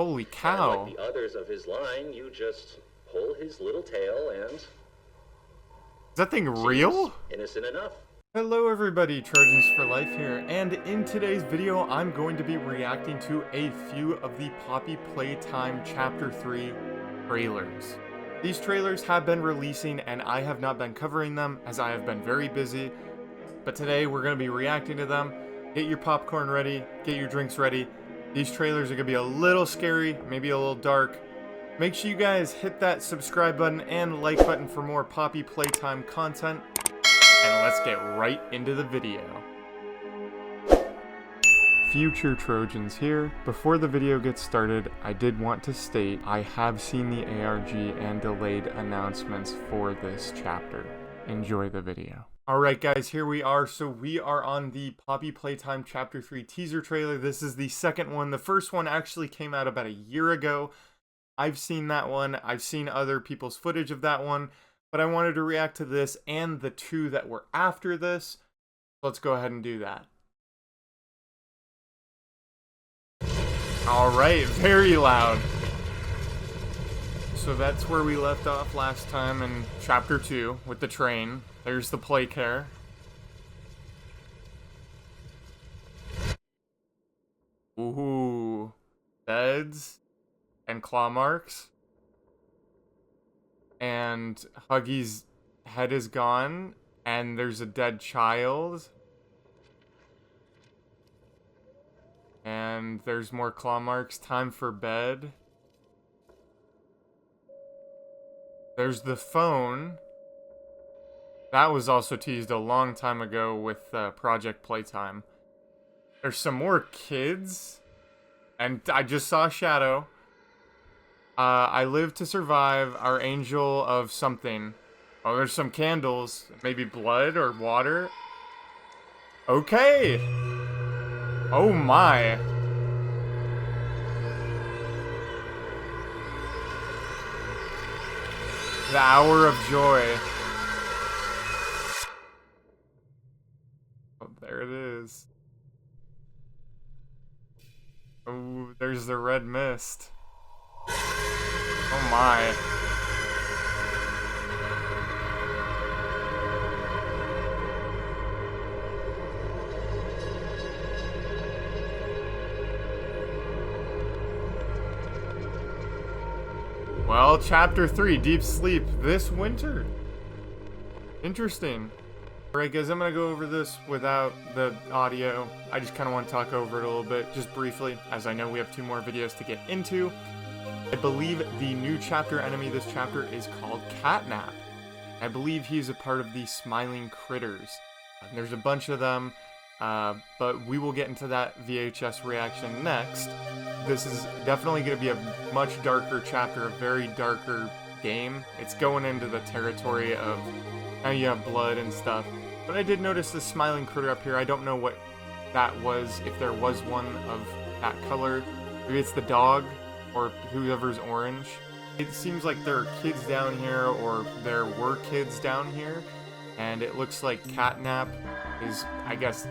Holy cow. Like the others of his line, you just pull his little tail and... Is that thing real? Innocent enough. Hello everybody, Trojans for Life here, and in today's video I'm going to be reacting to a few of the Poppy Playtime Chapter 3 trailers. These trailers have been releasing and I have not been covering them as I have been very busy, but today we're going to be reacting to them. Get your popcorn ready, get your drinks ready. These trailers are going to be a little scary, maybe a little dark. Make sure you guys hit that subscribe button and like button for more Poppy Playtime content. And let's get right into the video. Future Trojans here. Before the video gets started, I did want to state I have seen the ARG and delayed announcements for this chapter. Enjoy the video. Alright guys, here we are. So we are on the Poppy Playtime Chapter 3 teaser trailer. This is the second one. The first one actually came out about a year ago. I've seen that one. I've seen other people's footage of that one. But I wanted to react to this and the two that were after this. Let's go ahead and do that. Alright, very loud. So that's where we left off last time in Chapter 2 with the train. There's the play care. Ooh. Beds. And claw marks. And Huggy's head is gone. And there's a dead child. And there's more claw marks. Time for bed. There's the phone. That was also teased a long time ago with Project Playtime. There's some more kids. And I just saw a shadow. I live to survive. Our angel of something. Oh, there's some candles. Maybe blood or water. Okay. Oh my. The hour of joy. Oh, there it is. Oh, there's the red mist. Oh my. Well, Chapter 3, Deep Sleep, this winter. Interesting. Alright guys, I'm going to go over this without the audio. I just kind of want to talk over it a little bit, just briefly, as I know we have two more videos to get into. I believe the new chapter enemy this chapter is called Catnap. I believe he's a part of the Smiling Critters. There's a bunch of them, but we will get into that VHS reaction next. This is definitely going to be a much darker chapter, a very darker game. It's going into the territory of now you have blood and stuff. But I did notice the smiling critter up here. I don't know what that was, if there was one of that color. Maybe it's the dog, or whoever's orange. It seems like there are kids down here, or there were kids down here. And it looks like Catnap is, I guess,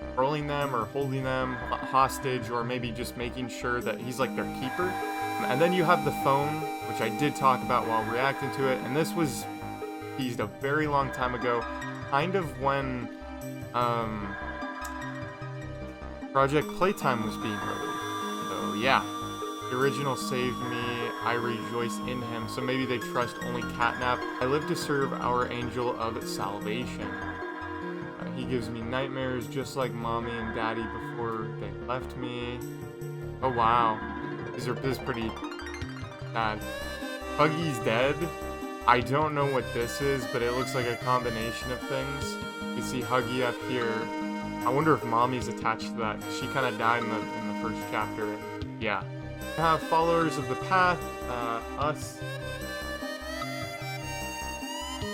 controlling them or holding them hostage, or maybe just making sure that he's like their keeper. And then you have the phone, which I did talk about while reacting to it, and this was teased a very long time ago, kind of when Project Playtime was being released. So yeah, the original saved me, I rejoice in him, so maybe they trust only Catnap. I live to serve our angel of salvation. He gives me nightmares just like mommy and daddy before they left me. Oh wow. This is pretty bad. Huggy's dead. I don't know what this is, but it looks like a combination of things. You can see Huggy up here. I wonder if mommy's attached to that. She kind of died in the first chapter. Yeah. We have followers of the path. Us.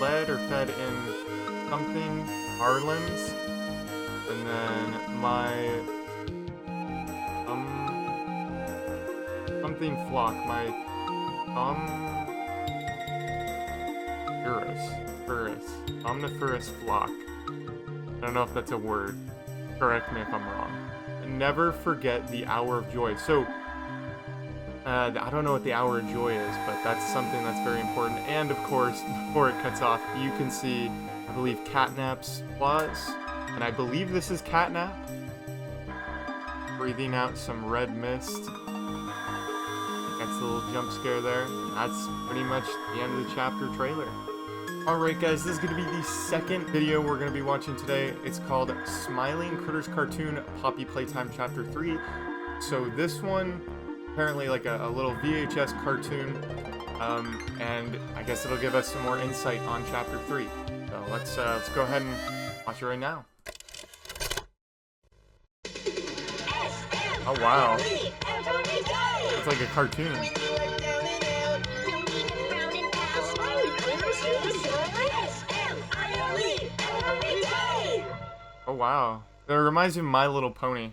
Led or fed in something. Harlan's, and then my something flock, my omnivorous flock. I don't know if that's a word. Correct me if I'm wrong. And never forget the hour of joy. So I don't know what the hour of joy is, but that's something that's very important. And of course, before it cuts off, you can see, I believe, Catnap's claws. And I believe this is Catnap. Breathing out some red mist. That's a little jump scare there. That's pretty much the end of the chapter trailer. Alright guys, this is going to be the second video we're going to be watching today. It's called Smiling Critters Cartoon Poppy Playtime Chapter 3. So this one, apparently like a little VHS cartoon, and I guess it'll give us some more insight on Chapter 3. So let's go ahead and watch it right now. Oh wow, it's like a cartoon. Oh wow, it reminds me of My Little Pony.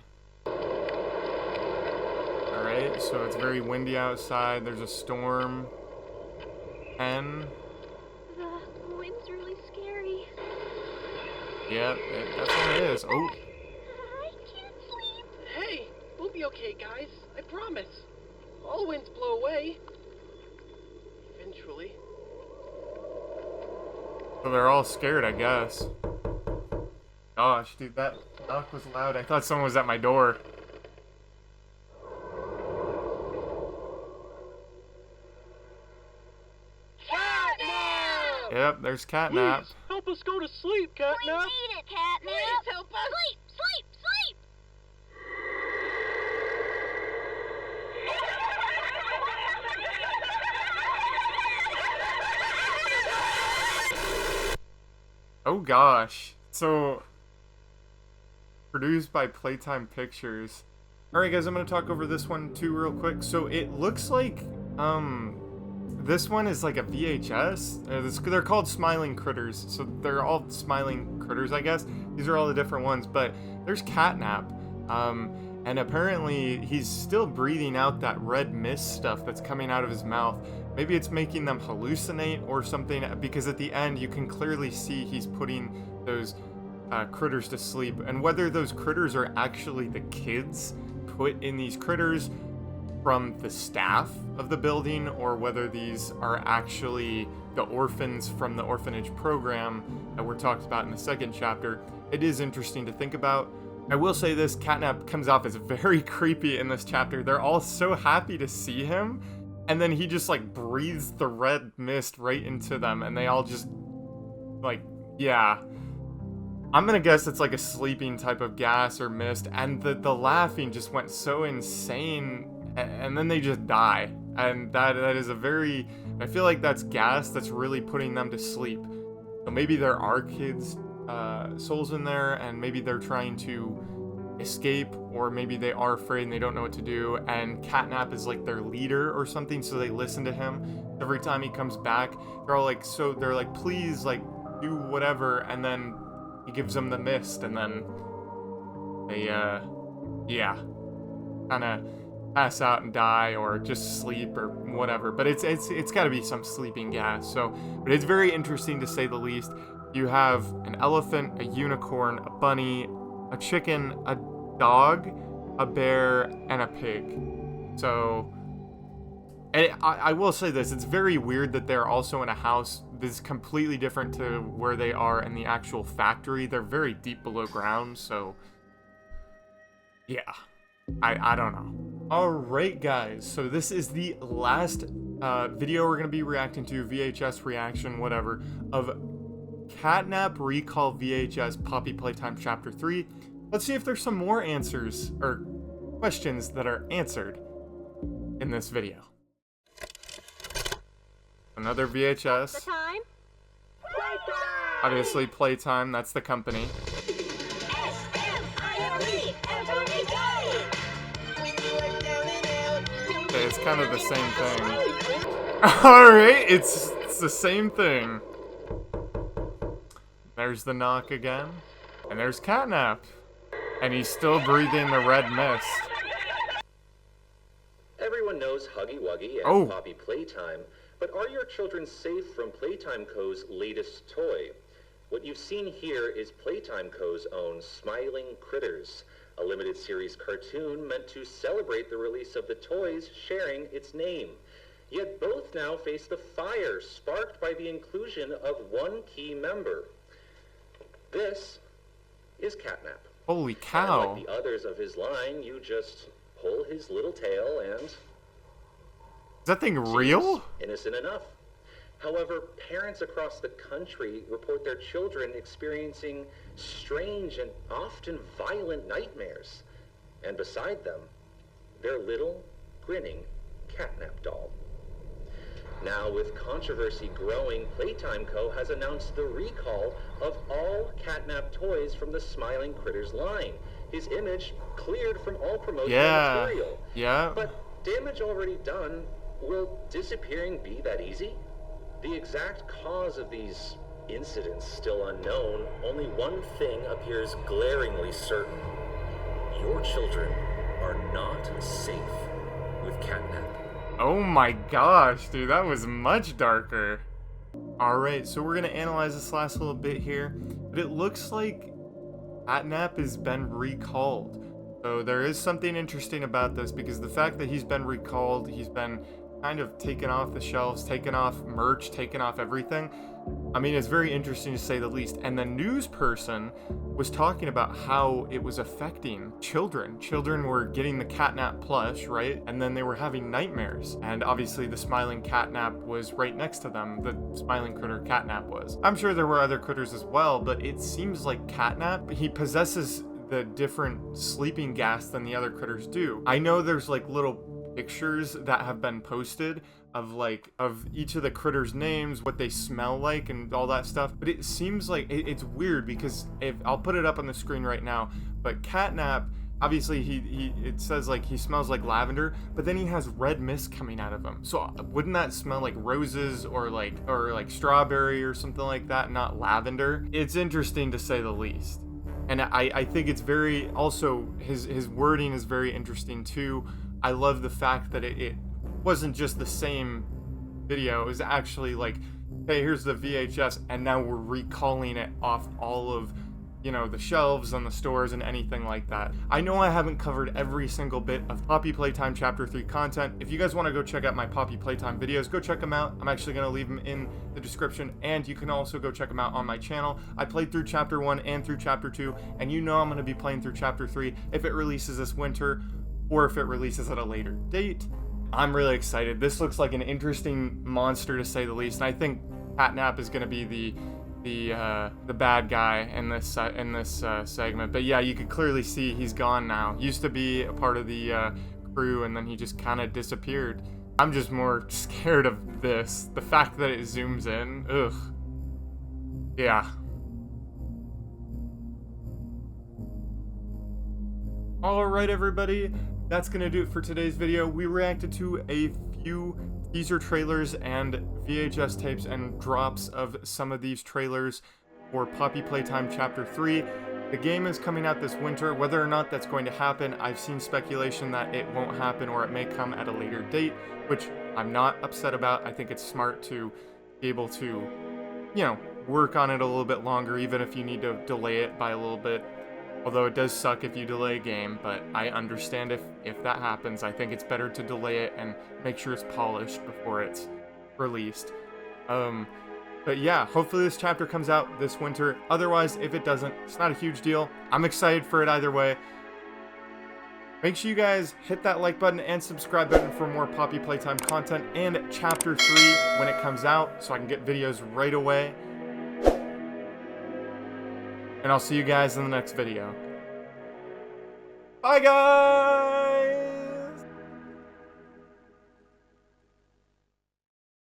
Alright, so it's very windy outside, there's a storm. And the wind's really scary. yep, it definitely is. Oh, I can't sleep. Hey, we'll be okay, guys. I promise. All winds blow away. Eventually. so they're all scared, I guess. Gosh, dude, that knock was loud. I thought someone was at my door. Catnap! Yep, there's Catnap. Please, help us go to sleep, Catnap. We need it, Catnap. Please help us. Sleep, sleep, sleep. Oh gosh. So, produced by Playtime Pictures. Alright guys, I'm going to talk over this one too real quick. So it looks like, this one is like a VHS. They're called Smiling Critters. So they're all Smiling Critters, I guess. These are all the different ones, but there's Catnap. And apparently he's still breathing out that red mist stuff that's coming out of his mouth. Maybe it's making them hallucinate or something, because at the end you can clearly see he's putting those critters to sleep. And whether those critters are actually the kids put in these critters from the staff of the building, or whether these are actually the orphans from the orphanage program that were talked about in the second chapter, it is interesting to think about. I will say this, Catnap comes off as very creepy in this chapter. They're all so happy to see him, and then he just like breathes the red mist right into them, and they all just like, yeah. I'm gonna guess it's like a sleeping type of gas or mist, and the laughing just went so insane, and then they just die. And that is a very, I feel like that's gas that's really putting them to sleep. So maybe there are kids' souls in there, and maybe they're trying to escape, or maybe they are afraid and they don't know what to do, and Catnap is like their leader or something, so they listen to him. Every time he comes back, they're all like, so they're like, please, like, do whatever, and then he gives them the mist, and then they, yeah, kind of pass out and die, or just sleep, or whatever. But it's got to be some sleeping gas. So, but it's very interesting to say the least. You have an elephant, a unicorn, a bunny, a chicken, a dog, a bear, and a pig. So, and I will say this, it's very weird that they're also in a house that's completely different to where they are in the actual factory. They're very deep below ground, so yeah, I don't know. Alright guys, so this is the last video we're going to be reacting to, VHS reaction, whatever, of Catnap Recall VHS Poppy Playtime Chapter 3. Let's see if there's some more answers, or questions that are answered in this video. Another VHS. The time? Playtime! Obviously Playtime, that's the company. Okay, it's kind of the same thing. Alright, it's the same thing. There's the knock again. And there's Catnap. And he's still breathing the red mist. Everyone knows Huggy Wuggy and Oh. Poppy Playtime, but are your children safe from Playtime Co.'s latest toy? What you've seen here is Playtime Co.'s own Smiling Critters, a limited series cartoon meant to celebrate the release of the toys sharing its name. Yet both now face the fire sparked by the inclusion of one key member. This is Catnap. Holy And cow. like the others of his line, you just pull his little tail and... Is that thing real? Innocent enough. However, parents across the country report their children experiencing strange and often violent nightmares. And beside them, their little, grinning Catnap doll. Now, with controversy growing, Playtime Co. has announced the recall of all Catnap toys from the Smiling Critters line. His image cleared from all promotional material. Yeah. But damage already done, will disappearing be that easy? The exact cause of these incidents still unknown. Only one thing appears glaringly certain. Your children are not safe with Catnap. Oh my gosh, dude, that was much darker. Alright, so we're gonna analyze this last little bit here. But it looks like Catnap has been recalled. So there is something interesting about this, because the fact that he's been recalled, he's been kind of taken off the shelves, taken off merch, taken off everything. I mean, it's very interesting to say the least. And the news person was talking about how it was affecting children. Children were getting the Catnap plush, right? And then they were having nightmares. And obviously the smiling Catnap was right next to them. The smiling critter Catnap was. I'm sure there were other critters as well, but it seems like Catnap, he possesses the different sleeping gas than the other critters do. I know there's like little pictures that have been posted of each of the critters' names, what they smell like, and all that stuff. But it seems like it's weird, because if I'll put it up on the screen right now, but Catnap, obviously it says like he smells like lavender, but then he has red mist coming out of him. So wouldn't that smell like roses or like strawberry or something like that, not lavender? It's interesting to say the least. And I think it's very, also his wording is very interesting too. I love the fact that it wasn't just the same video. It was actually like, hey, here's the VHS, and now we're recalling it off all of, you know, the shelves on the stores and anything like that. I know I haven't covered every single bit of Poppy Playtime Chapter 3 content. If you guys want to go check out my Poppy Playtime videos, go check them out. I'm actually going to leave them in the description, and you can also go check them out on my channel. I played through Chapter 1 and through Chapter 2, and you know I'm going to be playing through Chapter 3 if it releases this winter, or if it releases at a later date. I'm really excited. This looks like an interesting monster, to say the least, and I think Catnap is going to be the bad guy in this segment. But yeah, you could clearly see he's gone now. Used to be a part of the crew, and then he just kind of disappeared. I'm just more scared of this. The fact that it zooms in. Ugh. Yeah. Alright everybody, that's gonna do it for today's video. We reacted to a few teaser trailers and VHS tapes and drops of some of these trailers for Poppy Playtime Chapter 3. The game is coming out this winter. Whether or not that's going to happen, I've seen speculation that it won't happen, or it may come at a later date, which I'm not upset about. I think it's smart to be able to, you know, work on it a little bit longer, even if you need to delay it by a little bit. Although it does suck if you delay a game, but I understand if that happens. I think it's better to delay it and make sure it's polished before it's released. But yeah, hopefully this chapter comes out this winter. Otherwise, if it doesn't, it's not a huge deal. I'm excited for it either way. Make sure you guys hit that like button and subscribe button for more Poppy Playtime content and Chapter 3 when it comes out, so I can get videos right away. And I'll see you guys in the next video. Bye, guys!